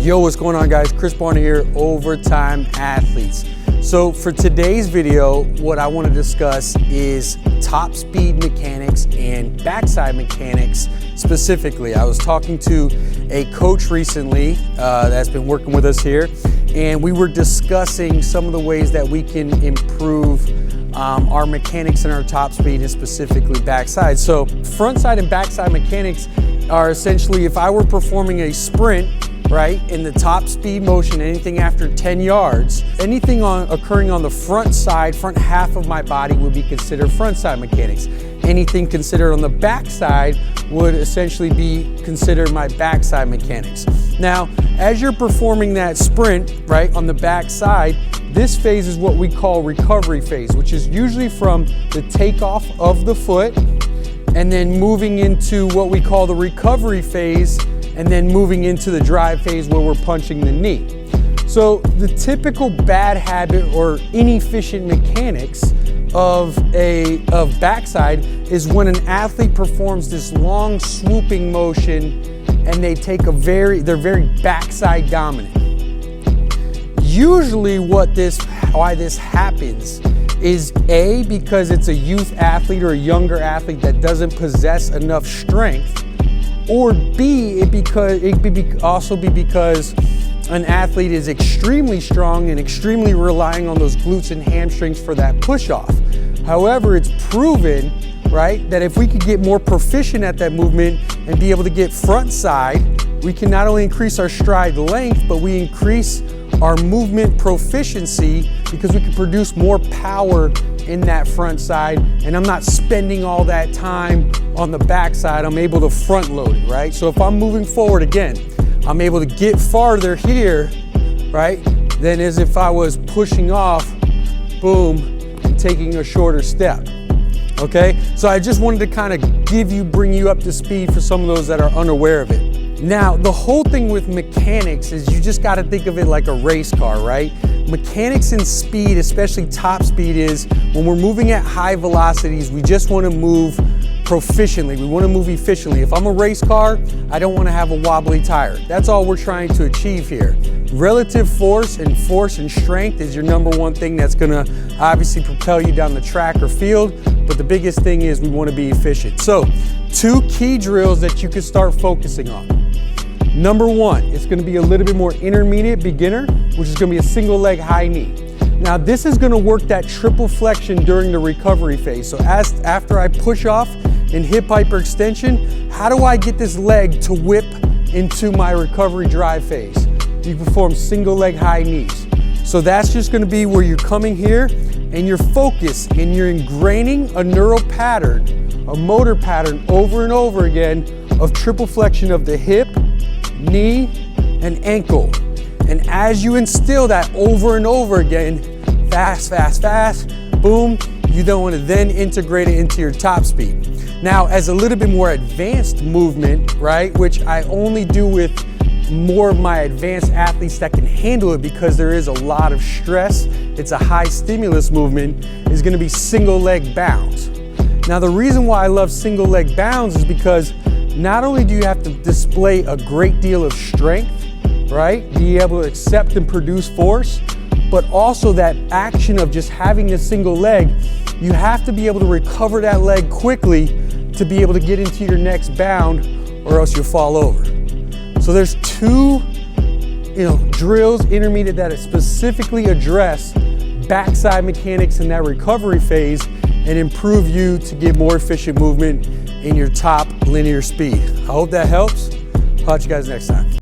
Yo, what's going on, guys? Chris Barner here, Overtime Athletes. So for today's video, what I want to discuss is top speed mechanics and backside mechanics specifically. I was talking to a coach recently that's been working with us here, and we were discussing some of the ways that we can improve our mechanics and our top speed, and specifically backside. So frontside and backside mechanics are essentially, if I were performing a sprint, right, in the top speed motion, anything after 10 yards, anything occurring on the front side, front half of my body would be considered frontside mechanics. Anything considered on the backside would essentially be considered my backside mechanics. Now, as you're performing that sprint, right, on the backside, this phase is what we call recovery phase, which is usually from the takeoff of the foot and then moving into what we call the recovery phase, and then moving into the drive phase where we're punching the knee. So the typical bad habit or inefficient mechanics of backside is when an athlete performs this long swooping motion and they take they're very backside dominant. Usually why this happens is A, because it's a youth athlete or a younger athlete that doesn't possess enough strength, or B, it could also be because an athlete is extremely strong and extremely relying on those glutes and hamstrings for that push-off. However, it's proven, right, that if we could get more proficient at that movement and be able to get front side, we can not only increase our stride length, but we increase our movement proficiency because we can produce more power in that front side, and I'm not spending all that time on the back side. I'm able to front load it, right? So if I'm moving forward again, I'm able to get farther here, right, than as if I was pushing off, boom, and taking a shorter step. Okay, so I just wanted to kind of bring you up to speed for some of those that are unaware of it. Now, the whole thing with mechanics is you just got to think of it like a race car, right? Mechanics and speed, especially top speed, is when we're moving at high velocities, we just want to move proficiently. We want to move efficiently. If I'm a race car, I don't want to have a wobbly tire. That's all we're trying to achieve here. Relative force and strength is your number one thing that's going to obviously propel you down the track or field, but the biggest thing is we want to be efficient. So, two key drills that you can start focusing on. Number one, it's going to be a little bit more intermediate beginner, which is going to be a single leg high knee. Now this is going to work that triple flexion during the recovery phase. So after I push off in hip hyperextension, how do I get this leg to whip into my recovery drive phase? You perform single leg high knees. So that's just going to be where you're coming here and you're focused and you're ingraining a neural pattern, a motor pattern over and over again of triple flexion of the hip, knee, and ankle. And as you instill that over and over again, fast, boom, you don't want to then integrate it into your top speed. Now, as a little bit more advanced movement, right, which I only do with more of my advanced athletes that can handle it because there is a lot of stress, it's a high stimulus movement, is going to be single leg bounds. Now, the reason why I love single leg bounds is because not only do you have to display a great deal of strength, right, be able to accept and produce force, but also that action of just having a single leg, you have to be able to recover that leg quickly to be able to get into your next bound, or else you'll fall over. So there's two, drills, intermediate, that specifically address backside mechanics in that recovery phase and improve you to get more efficient movement in your top linear speed. I hope that helps. I'll catch you guys next time.